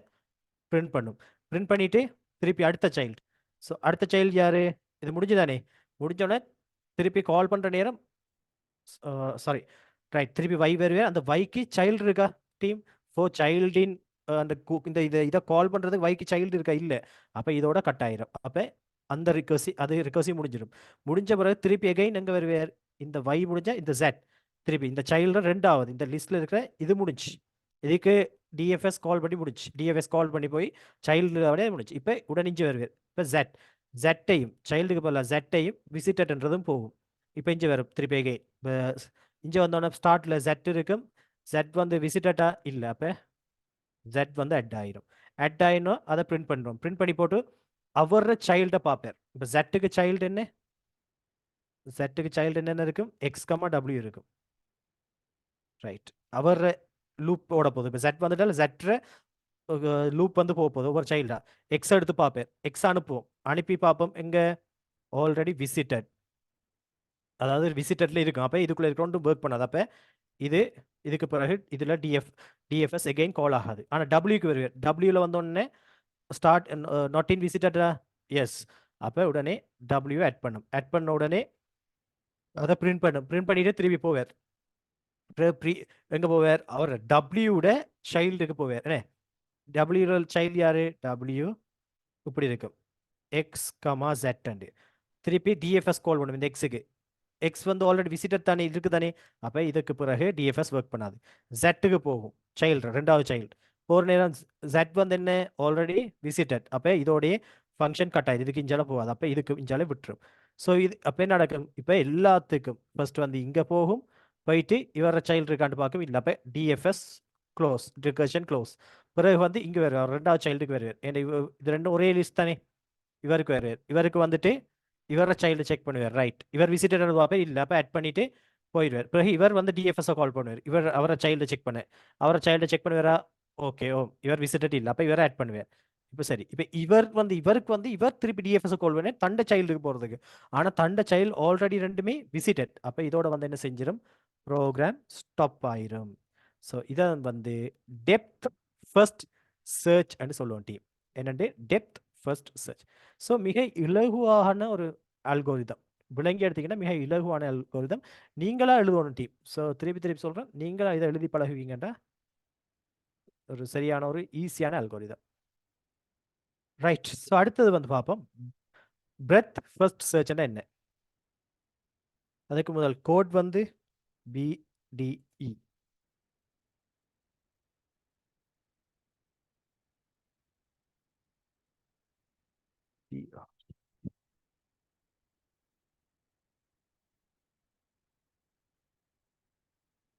பிரிண்ட் பண்ணும். பிரிண்ட் பண்ணிட்டு திருப்பி அடுத்த சைல்டு. ஸோ அடுத்த சைல்டு யாரு, இது முடிஞ்சுதானே, முடிஞ்சோடனே திருப்பி கால் பண்ணுற நேரம் சாரி ரைட் திருப்பி வை வருவேன். அந்த வைக்கு சைல்டு இருக்கா டீம், சைல்டின் அந்த இந்த இதை கால் பண்ணுறதுக்கு வைக்கு சைல்டு இருக்கா, இல்லை. அப்போ இதோட கட் ஆயிரும். அப்போ அந்த ரிகர்சி முடிஞ்சிடும். முடிஞ்ச பிறகு திருப்பி எகைன் எங்கே வருவார், இந்த வை முடிஞ்சா இந்த ஜெட் திருப்பி இந்த சைல்டு ரெண்டாவது இந்த லிஸ்ட்ல இருக்கிற இது முடிஞ்சு, இதுக்கு டிஎஃப்எஸ் கால் பண்ணி முடிச்சு, டிஎஃப்எஸ் கால் பண்ணி போய் சைல்டு அப்படியே முடிச்சு. இப்போ உடனே வருவார். இப்போ ஜெட்டையும் சைல்டுக்கு பதிலாக ஜெட்டையும் விசிட்டட்ன்றதும் போகும். இப்போ இங்கே வரும் திருப்பி எகைன். இப்போ இங்கே வந்தோடனே ஸ்டார்ட்ல ஜெட் இருக்கும், ஜெட் வந்து விசிட்டடா இல்லை. அப்போ ஜெட் வந்து அட் ஆயிரும். அட் ஆயிரும், அதை பிரிண்ட் பண்ணுறோம். பிரிண்ட் பண்ணி போட்டு அவர சைல்டை பார்ப்பார். இப்போ ஜெட்டுக்கு சைல்டு என்ன, என்னென்ன இருக்கும், எக்ஸ் கமா டபிள்யூ இருக்கும். ரைட். அவர் லூப் ஓட போகுது. இப்போ ஜெட் வந்துட்டால் ஜெட்ற லூப் வந்து போக போகுது ஒவ்வொரு சைல்டா. எக்ஸ் எடுத்து பார்ப்பேன், எக்ஸ் அனுப்புவோம், அனுப்பி பார்ப்போம் எங்க ஆல்ரெடி விசிட்டட், அதாவது விசிட்டட்ல இருக்கும். அப்போ இதுக்குள்ள இருக்கிறோம் ஒர்க் பண்ணாது. அப்போ இதுக்கு பிறகு இதில் டிஎஃப்எஸ் எகெயின் கால் ஆகாது. ஆனால் டபிள்யூக்கு வருவார். டபிள்யூவில் வந்தோடனே ஸ்டார்ட் நாட் இன் விசிட்டடா, எஸ். அப்போ உடனே டபிள்யூ ஆட் பண்ணும். ஆட் பண்ண உடனே அதை பிரிண்ட் பண்ணிட்டு திருப்பி போவார். எங்கே போவார், அவர் டபிள்யூட சைல்டுக்கு போவார். என்ன டபிள்யூ சைல்டு யாரு, டபிள்யூ இப்படி இருக்கும் எக்ஸ் கமா ஜெட் அண்டு திருப்பி டிஎஃப்எஸ் கால் பண்ணும் இந்த எக்ஸுக்கு. எக்ஸ் வந்து ஆல்ரெடி விசிட்டட் தானே இருக்கு தானே, அப்போ இதுக்கு பிறகு டிஎஃப்எஸ் ஒர்க் பண்ணாது. ஜெட்டுக்கு போகும், சைல்டு ரெண்டாவது சைல்டு போகிற நேரம் ஜெட் வந்து என்ன ஆல்ரெடி விசிட்டட், அப்போ இதோடைய ஃபங்க்ஷன் கட் ஆயிடுது, இதுக்கு இஞ்சால போகாது, அப்போ இதுக்கு இஞ்சால விட்டுரும். ஸோ இது அப்போ என்ன நடக்கும், இப்போ எல்லாத்துக்கும் ஃபர்ஸ்ட் வந்து இங்கே போகும், போயிட்டு இவர சைல்டு இருக்கான்னு பார்க்கும், இல்லை அப்போ டிஎஃப்எஸ் க்ளோஸ், ரிகர்ஷன் க்ளோஸ். பிறகு வந்து இங்கே வருவார், ரெண்டாவது சைல்டுக்கு வருவார், ஏன்னா இது ரெண்டும் ஒரே லிஸ்ட் தானே, இவருக்கு வருவார், இவருக்கு வந்துட்டு இவர சைல்டு செக் பண்ணுவார், ரைட், இவர் விசிட்டர் பார்ப்பேன் இல்லை, அப்போ ஆட் பண்ணிட்டு போயிடுவார். பிறகு இவர் வந்து டிஎஃப்எஸ் கால் பண்ணுவார், இவர் அவரை சைல்டு செக் பண்ண, அவரை சைல்டு செக் பண்ணுவாரா, ஓகே ஓ இவர் விசிட்டட் இல்லை, அப்போ இவரை ஆட் பண்ணுவார். இப்போ சரி, இப்போ இவருக்கு வந்து இவர் திருப்பி டிஎஃப்எஸ் கால் பண்ண தண்ட சைல்டுக்கு போகிறதுக்கு, ஆனால் தண்ட சைல்டு ஆல்ரெடி ரெண்டுமே விசிட்டட், அப்போ இதோட வந்து என்ன செஞ்சிடும், ப்ரோக்ராம் ஸ்டாப் ஆயிரும். ஸோ இதை வந்து டெப்த் ஃபர்ஸ்ட் சர்ச் சொல்லுவோம் டீம், என்னண்டு டெப்த் ஃபர்ஸ்ட் சர்ச். ஸோ மிக இலகுவான ஒரு அல்கோரிதம், விளங்கி எடுத்தீங்கன்னா மிக இலகுவான அல்கோரிதம், நீங்களா எழுதணும் டீம். ஸோ திருப்பி திருப்பி சொல்கிறேன், நீங்களா இதை எழுதி பழகுவீங்கன்னா ஒரு சரியான ஒரு ஈஸியான அல்கோரிதம். ரைட், ஸோ அடுத்தது வந்து பார்ப்போம், பிரெத் ஃபர்ஸ்ட் சர்ச்னா என்ன. அதுக்கு முதல் கோட் வந்து பிடிஇ.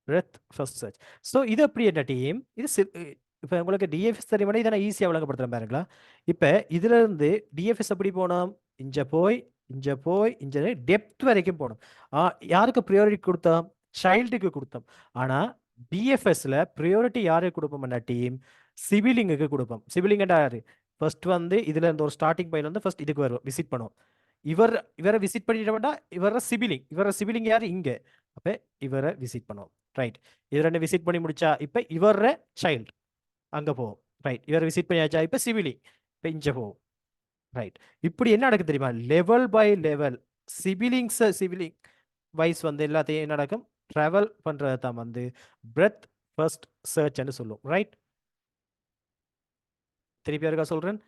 Breadth first search. ஸோ இது எப்படி என்ன டீம், இது இப்போ உங்களுக்கு டிஎஃப்எஸ் தெரியுமா, இதை நான் ஈஸியாக விளங்கப்படுத்துகிறேன் பாருங்களா. இப்போ இதுல இருந்து டிஎஃப்எஸ் எப்படி போனோம், இங்கே போய் இங்கே போய் இங்கே டெப்த் வரைக்கும் போகணும். யாருக்கு ப்ரியாரிட்டி கொடுத்தோம், சைல்டுக்கு கொடுத்தோம். ஆனால் டிஎஃப்எஸ்ல ப்ரியாரிட்டி யாருக்கு கொடுப்போம்னா டீம், சிவிலிங்குக்கு கொடுப்போம். சிவிலிங்கண்டா யாரு, ஃபர்ஸ்ட் வந்து இதுல இருந்து ஒரு ஸ்டார்டிங் பாயிண்ட் வந்து ஃபர்ஸ்ட் இதுக்கு வரும், விசிட் பண்ணுவோம். இவரை விசிட் பண்ணிட வேண்டாம், இவர சிவிலிங் யாரு இங்கே, அப்போ இவரை விசிட் பண்ணுவோம். ரைட், இது ரெண்டு விசிட் பண்ணி முடிச்சா இப்போ இவர சைல்டு அங்கே போவோம். ரைட், இவர் விசிட் பண்ணியாச்சா, இப்போ சிவிலிங் இப்போ இங்கே போவோம். ரைட், இப்படி என்ன நடக்கும் தெரியுமா, level by level sibling wise வந்து எல்லாத்தையும் என்ன நடக்கும், ட்ராவல் பண்ணுறது தான் வந்து பிரெத் ஃபர்ஸ்ட் சர்ச்னு சொல்லுவோம். ரைட், திருப்பி யாருக்கா சொல்கிறேன்,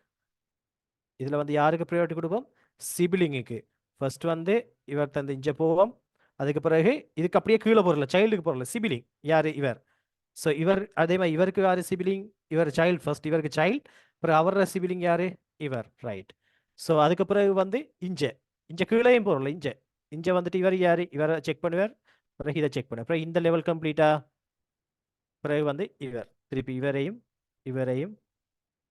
இதில் வந்து யாருக்கு ப்ரையாரிட்டி கொடுப்போம், சிபிலிங்குக்கு. ஃபர்ஸ்ட் வந்து இவர் தந்து இங்கே போவோம், அதுக்கு பிறகு இதுக்கு அப்படியே கீழே போகிறல, சைல்டுக்கு போகிறல, சிபிலிங் யார் இவர். ஸோ இவர் அதே மாதிரி இவருக்கு யார் சிபிலிங், இவர் சைல்டு, ஃபர்ஸ்ட் இவருக்கு சைல்டு, அப்புறம் அவரோட சிபிலிங் யார் இவர். ரைட், ஸோ அதுக்கு பிறகு வந்து இங்கே கீழேயும் போகிறல, இங்கே வந்துட்டு இவர் யார், இவரை செக் பண்ணுவார், பிறகு இதை செக் பண்ணுவார், அப்புறம் இந்த லெவல் கம்ப்ளீட்டா, பிறகு வந்து இவர் திருப்பி இவரையும் இவரையும்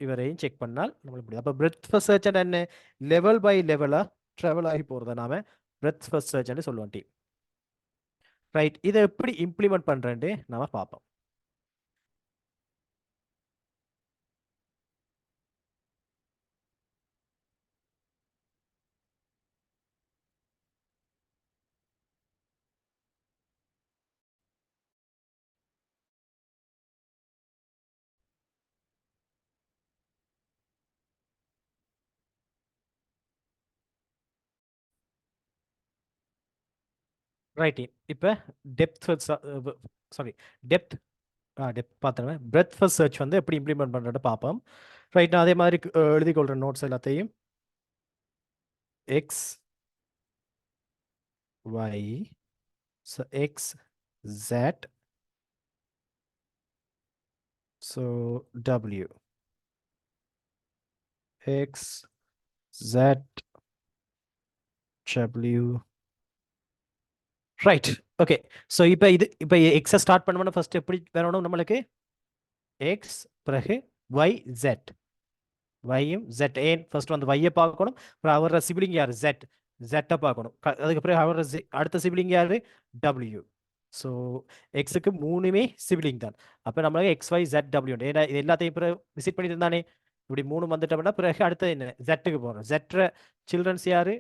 இவரையும் செக் பண்ணால் நம்மளுக்கு முடியும். அப்போ பிரெத் ஃபர்ஸ்ட் சர்ச் என்ன, லெவல் பை லெவலாக ட்ராவல் ஆகி போகிறத நாம பிரெத் ஃபர்ஸ்ட் சர்ச்னு சொல்லுவோம் டீம். ரைட், இதை எப்படி இம்ப்ளிமெண்ட் பண்ணுறேன்ட்டு நாம பார்ப்போம். ரைட், இப்போ டெப்த் சாரி டெப்த் டெப்த் பார்த்துருவேன், பிரெத் ஃபர்ஸ்ட் சர்ச் வந்து எப்படி இம்ப்ளிமெண்ட் பண்ணுறேன்னு பார்ப்போம். ரைட், நான் அதே மாதிரி எழுதி கொள்கிறேன் நோட்ஸ் எல்லாத்தையும், x y, so x z, so டபிள்யூ, எக்ஸ் ஜெட் டபிள்யூ. Right, okay. ஸோ இப்போ எக்ஸை ஸ்டார்ட் பண்ணோம்னா ஃபர்ஸ்ட் எப்படி வரணும் நம்மளுக்கு, எக்ஸ் பிறகு ஒய் ஜெட், ஒய்யும் ஜெட், ஏன் ஃபர்ஸ்ட் வந்து ஒய்யை பார்க்கணும், அப்புறம் அவரோட சிபிலிங் யார் ஜெட்டை பார்க்கணும், அதுக்கு பிறகு அவரோட அடுத்த சிபிலிங் யார் டபிள்யூ. ஸோ எக்ஸுக்கு மூணுமே சிபிலிங் தான், அப்போ நம்மளுக்கு எக்ஸ் ஒய் ஜெட் டபிள்யூ, ஏன்னா இது எல்லாத்தையும் பிறகு விசிட் பண்ணிட்டு இருந்தானே, இப்படி மூணு வந்துட்டோம்னா பிறகு அடுத்தது என்ன, ஜெட்டுக்கு போகிறோம், ஜெட்ற சில்ட்ரன்ஸ் யார்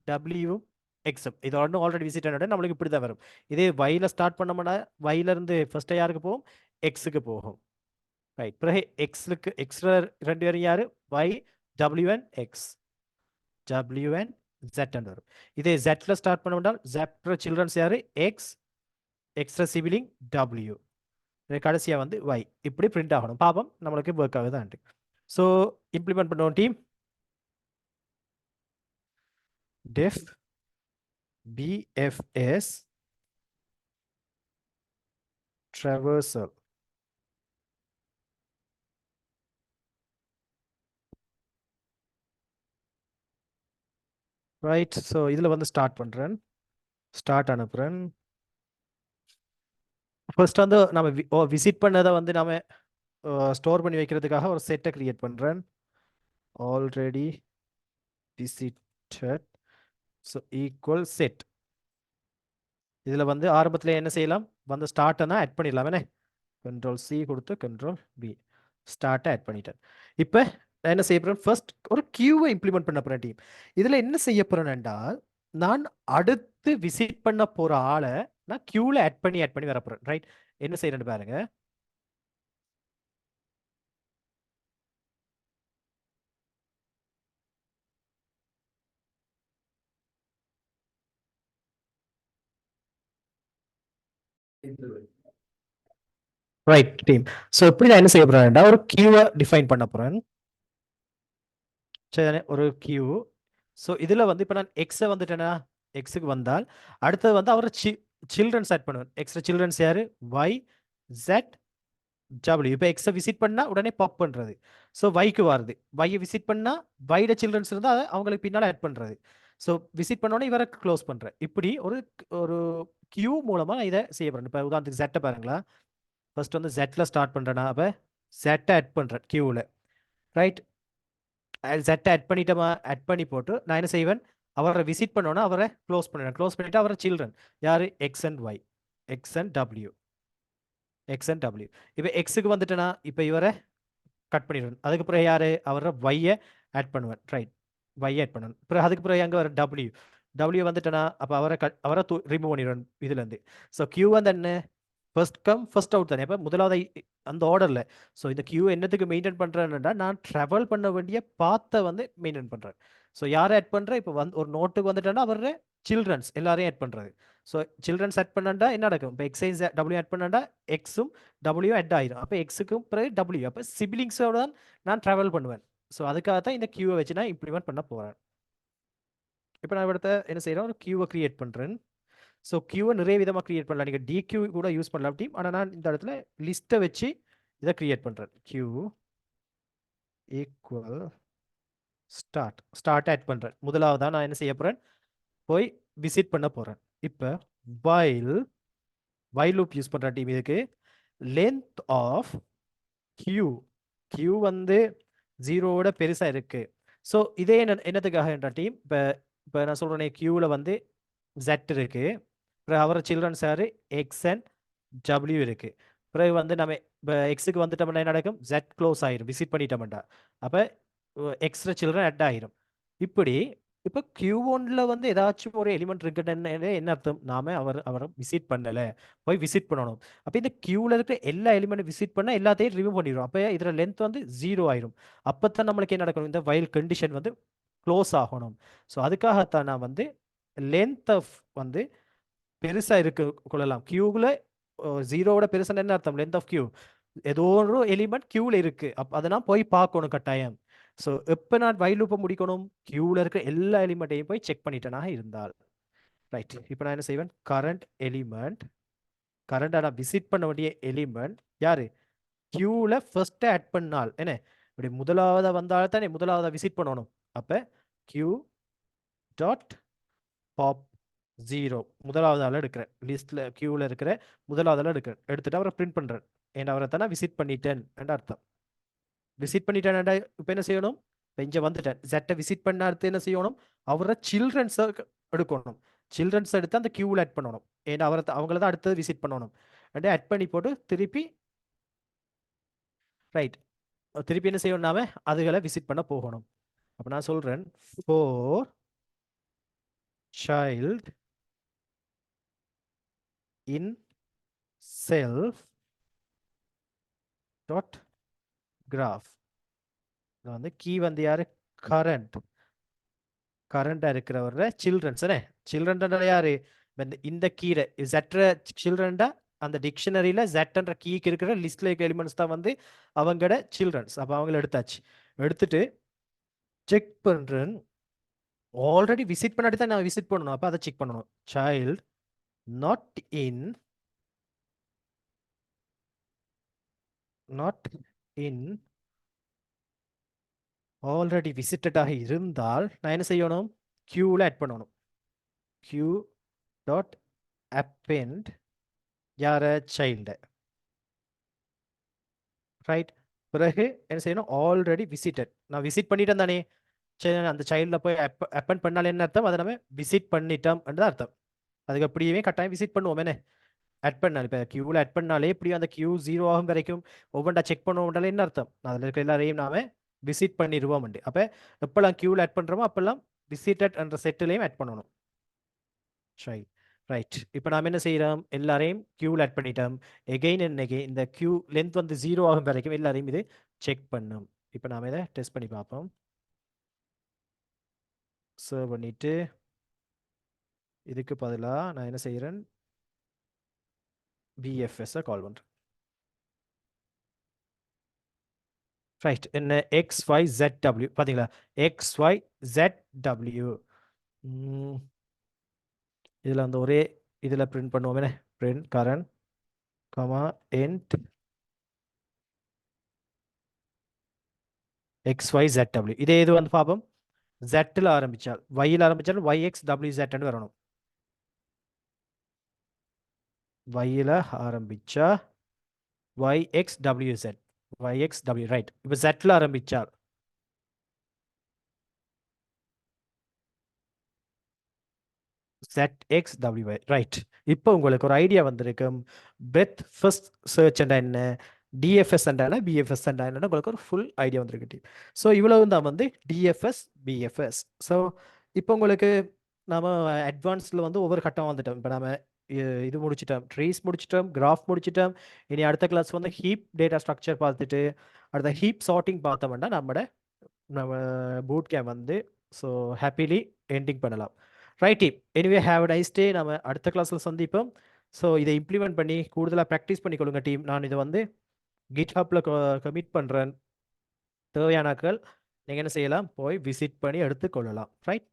டபிள்யூவும் எக்ஸும், இது ஒன்றும் ஆல்ரெடி விசிட் ஆனோட நம்மளுக்கு இப்படி தான் வரும். இதே ஒயில ஸ்டார்ட் பண்ணோம்னா ஒயில இருந்து ஃபர்ஸ்ட் யாருக்கு போகும், எக்ஸுக்கு போகும். ரைட், பிறகு எக்ஸ்ல ரெண்டு பேரும் யாரு, ஒய் டபிள்யூஎன் எக்ஸ், டபிள்யூஎன் ஜெட் வரும். இதே ஜெட்ல ஸ்டார்ட் பண்ணோம்னா ஜெட்ற சில்ட்ரன்ஸ் யாரு எக்ஸ், எக்ஸ்ட்ரா சிபிலிங் டபிள்யூ, கடைசியா வந்து ஒய், இப்படி பிரிண்ட் ஆகணும். பாப்போம் நம்மளுக்கு ஒர்க் ஆகுதான். ஸோ இம்ப்ளிமெண்ட் பண்ணுவோம் டீம், டெஃப் BFS traversal. ரைட். ஸோ இதில் வந்து ஸ்டார்ட் பண்ணுறேன், ஸ்டார்ட் அனுப்புகிறேன். ஃபர்ஸ்ட் வந்து நம்ம விசிட் பண்ணதை வந்து நாம ஸ்டோர் பண்ணி வைக்கிறதுக்காக ஒரு செட்டை கிரியேட் பண்ணுறேன். Already visited, so equal set. இதில் வந்து ஆரம்பத்தில் என்ன செய்யலாம், வந்து ஸ்டார்ட்னா ஆட் பண்ணிடலாம் என்ன. Ctrl+C கொடுத்து Ctrl+V ஸ்டார்ட்டை ஆட் பண்ணிட்டேன். இப்போ நான் என்ன செய்ய போகிறேன், ஃபர்ஸ்ட் ஒரு கியூவை இம்ப்ளிமெண்ட் பண்ண போகிறேன் டீம். இதில் என்ன செய்ய போகிறேன் என்றால், நான் அடுத்து விசிட் பண்ண போகிற ஆளை நான் கியூவில் ஆட் பண்ணி வர போகிறேன். ரைட், என்ன செய்யறேன்னு பாருங்க. Right team. ஸோ இப்படி நான் என்ன செய்ய போகிறேன், ஒரு கியூவை டிஃபைன் பண்ண போகிறேன். சரி, ஒரு கியூ. ஸோ இதில் வந்து இப்போ நான் எக்ஸை வந்துட்டேன்னா, எக்ஸுக்கு வந்தால் அடுத்தது வந்து அவரை சில்ட்ரன்ஸ் ஆட் பண்ணுவேன். எக்ஸ்ட்ரா சில்ட்ரன்ஸ் யாரு, ஒய், ஜெட், டபிள்யூ. இப்போ எக்ஸை விசிட் பண்ணால் உடனே பாப் பண்ணுறது. ஸோ ஒய்க்கு வருது, ஒய்யை விசிட் பண்ணால் ஒய்ட சில்ட்ரன்ஸ் இருந்தால் அவங்களுக்கு பின்னால் ஆட் பண்ணுறது. ஸோ விசிட் பண்ணோன்னே இவரை க்ளோஸ் பண்ணுறேன். இப்படி ஒரு ஒரு கியூ மூலமாக இதை செய்ய போகிறேன். இப்போ உதாரணத்துக்கு ஜெட்டை பாருங்களா, ஃபர்ஸ்ட் வந்து ஜெட்டில் ஸ்டார்ட் பண்ணுறேன்னா, அப்போ ஜெட்டை ஆட் பண்ணுறேன் கியூவில். ரைட், ஜெட்டை ஆட் பண்ணிட்டோமா, ஆட் பண்ணி போட்டு நான் என்ன செய்வேன், அவரை விசிட் பண்ணோன்னா அவரை க்ளோஸ் பண்ணிடுவேன். க்ளோஸ் பண்ணிவிட்டு அவரை சில்ட்ரன் யார், x and y, x and டபிள்யூ, எக்ஸ் அண்ட் டபிள்யூ. இப்போ எக்ஸுக்கு வந்துட்டேன்னா இப்போ இவரை கட் பண்ணிடுவேன். அதுக்கு பிறகு யார், அவரை ஒய்யை ஆட் பண்ணுவேன். ரைட், ஒய்யை ஆட் பண்ணுவேன். பிறகு அதுக்கு பிறகு அங்கே வர டபிள்யூ, டபிள்யூ வந்துட்டேன்னா அப்போ அவரை ரிமூவ் பண்ணிடுவேன் இதுலேருந்து. ஸோ கியூ வந்து என்ன, ஃபர்ஸ்ட் கம் ஃபர்ஸ்ட் அவுட் தானே. அப்போ முதலாவது அந்த ஆர்டரில். ஸோ இந்த கியூ என்னத்துக்கு மெயின்டைன் பண்ணுறேன்னா, நான் ட்ராவல் பண்ண வேண்டிய பாத்தை வந்து மெயின்டைன் பண்ணுறேன். ஸோ யாரை ஆட் பண்ணுறேன், இப்போ வந்து ஒரு நோட்டுக்கு வந்துட்டேன்னா அவர சில்ட்ரன்ஸ் எல்லாரையும் ஆட் பண்ணுறது. ஸோ சில்ட்ரன்ஸ் ஆட் பண்ணாண்டா என்ன நடக்கும், இப்போ எக்ஸைஸ் டபிள்யூ ஆட் பண்ணாண்டா எக்ஸும் டபிள்யூ ஆட் ஆயிரும். அப்போ எக்ஸுக்கும் பிறகு டபிள்யூ, அப்போ சிபிலிங்ஸோட தான் நான் ட்ராவல் பண்ணுவேன். ஸோ அதுக்காக தான் இந்த கியூவை வச்சு நான் இம்ப்ளிமெண்ட் பண்ண போகிறேன். இப்போ நான் இடத்த என்ன செய்கிறேன், ஒரு கியூவை கிரியேட் பண்ணுறேன். ஸோ கியூவை நிறைய விதமாக கிரியேட் பண்ணலாம். நீங்கள் டிக்யூ கூட யூஸ் பண்ணலாம் டீம். ஆனால் நான் இந்த இடத்துல லிஸ்ட்டை வச்சு இதை கிரியேட் பண்ணுறேன். கியூ ஈக்குவல் ஸ்டார்ட் ஆட் பண்ணுறேன். முதலாவதாக நான் என்ன செய்ய போகிறேன், போய் விசிட் பண்ண போகிறேன். இப்போ வைல் லூப் யூஸ் பண்ணுற டீம். இதுக்கு லென்த் ஆஃப் கியூ வந்து 0ஓட பெருசாக இருக்குது. ஸோ இதே என்னத்துக்காக என்ற டீம், இப்போ நான் சொல்கிறேன் கியூவில் வந்து ஜெட் இருக்குது, அப்புறம் அவரை சில்ட்ரன்ஸ் யார், எக்ஸ் அண்ட் டபிள்யூ இருக்குது. பிறகு வந்து நம்ம இப்போ எக்ஸுக்கு வந்துட்டோம்னா என்ன நடக்கும், ஜெட் க்ளோஸ் ஆயிரும் விசிட் பண்ணிட்டோம்டா. அப்போ எக்ஸ்ட்ரா சில்ட்ரன் ஆட் ஆயிரும். இப்படி இப்போ Q1ல வந்து ஏதாச்சும் ஒரு எலிமெண்ட் இருக்குன்னு என்ன அர்த்தம், நாம அவரை விசிட் பண்ணலை, போய் விசிட் பண்ணணும். அப்போ இந்த கியூவில் இருக்கிற எல்லா எலிமெண்ட் விசிட் பண்ணால் எல்லாத்தையும் ரிமூவ் பண்ணிடும். அப்போ இதில் லென்த் வந்து 0 ஆயிரும். அப்போ தான் நம்மளுக்கு என்ன நடக்கணும், இந்த வைல் கண்டிஷன் வந்து க்ளோஸ் ஆகணும். ஸோ அதுக்காகத்தான் நான் வந்து லென்த் ஆஃப் வந்து பெருசாக இருக்கு கொள்ளலாம். கியூவில் 0ஓட பெருசாக என்ன அர்த்தம், லென்த் ஆஃப் கியூ ஏதோ ஒரு எலிமெண்ட் கியூவில் இருக்கு. அதை நான் போய் பார்க்கணும் கட்டாயம். ஸோ எப்போ நான் வைல் லூப்பை முடிக்கணும், கியூவில் இருக்கிற எல்லா எலிமெண்ட்டையும் போய் செக் பண்ணிட்டேனா இருந்தால். ரைட், இப்போ நான் என்ன செய்வேன், கரண்ட் எலிமெண்ட், கரண்டாக நான் விசிட் பண்ண வேண்டிய எலிமெண்ட் யாரு, கியூவில் ஃபர்ஸ்ட் ஆட் பண்ணால் என்ன, இப்படி முதலாவதாக வந்தால் தானே முதலாவதாக விசிட் பண்ணணும். அப்போ கியூ டாட் பாப் 0 முதலாவது ஆள் எடுக்கிறேன், லிஸ்ட்ல கியூவில் இருக்கிற முதலாவது ஆள் எடுத்துட்டு அவரை பிரிண்ட் பண்றேன். ஏன்னா அவரை தானே விசிட் பண்ணிட்டேன் என்ற அர்த்தம். விசிட் பண்ணிட்டேன் இப்போ என்ன செய்யணும், இப்போ இங்கே வந்துட்டேன், ஜெட்டை விசிட் பண்ண அடுத்து என்ன செய்யணும், அவரை சில்ட்ரன்ஸை எடுக்கணும். சில்ட்ரன்ஸ் எடுத்து அந்த கியூவில் ஆட் பண்ணணும். ஏன்னா அவங்கள தான் அடுத்தது விசிட் பண்ணணும். அண்ட் ஆட் பண்ணி போட்டு திருப்பி ரைட், திருப்பி என்ன செய்யணும், நாம அதுகளை விசிட் பண்ண போகணும். அப்போ நான் சொல்றேன், ஃபோர் சைல்ட் இன் செல்ஃப் டாட் கிராஃப். வந்து கீ வந்து யாரு, கரண்டா இருக்கிறவர சில்ட்ரன்ஸ் சில்ட்ரன் யாரு, இந்த கீரை ஜெட்ர சில்ட்ரன்டா அந்த டிக்ஷனரியில ஜெட்ன்ற கீக்கு இருக்கிற லிஸ்ட்ல இருக்க எலிமெண்ட்ஸ் தான் வந்து அவங்களோட சில்ட்ரன்ஸ். அப்போ அவங்கள எடுத்தாச்சு. எடுத்துட்டு செக் பண்றேன், ஆல்ரெடி விசிட் பண்ணாடி தான் நான் விசிட் பண்ணணும். அப்போ அதை செக் பண்ணணும். Child not in not in already விசிட்டடாக இருந்தால் நான் என்ன செய்யணும்? கியூவில் ஆட் பண்ணணும். கியூ டாட் append யார சைல்டு, ரைட். பிறகு என்ன செய்யணும்? ஆல்ரெடி விசிட்டட், நான் விசிட் பண்ணிட்டேன் தானே, சரி அந்த சைல்டில் போய் அப்பெண்ட் பண்ணால் என்ன அர்த்தம்? அதை நம்ம விசிட் பண்ணிட்டோம் தான் அர்த்தம். அதுக்கு அப்படியே கட்டாயம் விசிட் பண்ணுவோம் என்ன, ஆட் பண்ணால். இப்போ கியூவில் ஆட் பண்ணாலே எப்படியும் அந்த கியூ 0 ஆகும் வரைக்கும் ஒவ்வொன்றா செக் பண்ணுவோம்னாலே என்ன அர்த்தம்? அதில் இருக்க எல்லாரையும் நாம விசிட் பண்ணிடுவோம். அப்போ எப்பெல்லாம் கியூவில் ஆட் பண்ணுறோமோ அப்பெல்லாம் விசிட்டட் என்ற செட்டிலையும் ஆட் பண்ணணும். சரி, ரைட். இப்போ நாம் என்ன செய்கிறோம்? எல்லாரையும் கியூவில் ஆட் பண்ணிட்டோம். எகெயின் அண்ட் எகெயின் இந்த கியூ லென்த் வந்து 0 ஆகும் வரைக்கும் எல்லாரையும் இது செக் பண்ணும். இப்போ நாம் இதை டெஸ்ட் பண்ணி பார்ப்போம். சர்வ் பண்ணிட்டு இதுக்கு பதிலாக நான் என்ன செய்கிறேன்? பிஎஃப்எஸ்ஸை கால் பண்ணுறேன். ரைட். என்ன XYZW பார்த்தீங்களா? XYZW. இதில் வந்து ஒரே இதில் பிரிண்ட் பண்ணுவோமே, print current comma end XYZW. இதே இது வந்து பார்ப்போம். ஜெட்டில் ஆரம்பிச்சால், ஒய்யில் ஆரம்பிச்சால் YXWZ வரணும். ஒய்யில் ஆரம்பிச்சா YXWZ, YXW, ரைட். இப்போ ஜெட்டில் ஆரம்பிச்சால் ZXWY, ரைட். இப்போ உங்களுக்கு ஒரு ஐடியா வந்திருக்கும். பிரெத் ஃபர்ஸ்ட் சர்ச் என்ன, டிஎஃப்எஸ் என்ன, பிஎஃப்எஸ் என்ன, உங்களுக்கு ஒரு ஃபுல் ஐடியா வந்திருக்கு. ஸோ இவ்வளவு தான் வந்து டிஎஃப்எஸ் பிஎஃப்எஸ். ஸோ இப்போ உங்களுக்கு நாம அட்வான்ஸில் வந்து ஒவ்வொரு கட்டம் வந்துட்டோம். இப்போ நாம இது முடிச்சிட்டோம், ட்ரீஸ் முடிச்சிட்டோம், கிராஃப் முடிச்சிட்டோம். இனி அடுத்த கிளாஸ் வந்து ஹீப் டேட்டா ஸ்ட்ரக்சர் பார்த்துட்டு அடுத்த ஹீப் சார்ட்டிங் பார்த்தோம்னா நம்ம பூட் கேம்ப் வந்து ஸோ ஹாப்பிலி எண்டிங் பண்ணலாம். Right team, anyway have a nice day. நம்ம அடுத்த கிளாஸில் சந்திப்போம். ஸோ இதை இம்ப்ளிமெண்ட் பண்ணி கூடுதலாக ப்ராக்டிஸ் பண்ணிக்கொள்ளுங்க டீம். நான் இதை வந்து கிட்ஹப்பில் கமிட் பண்ணுறேன். தேவையானாக்கள் நீங்கள் என்ன செய்யலாம்? போய் விசிட் பண்ணி எடுத்துக்கொள்ளலாம். Right.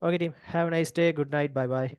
Okay team, have a nice day. Good night. Bye bye.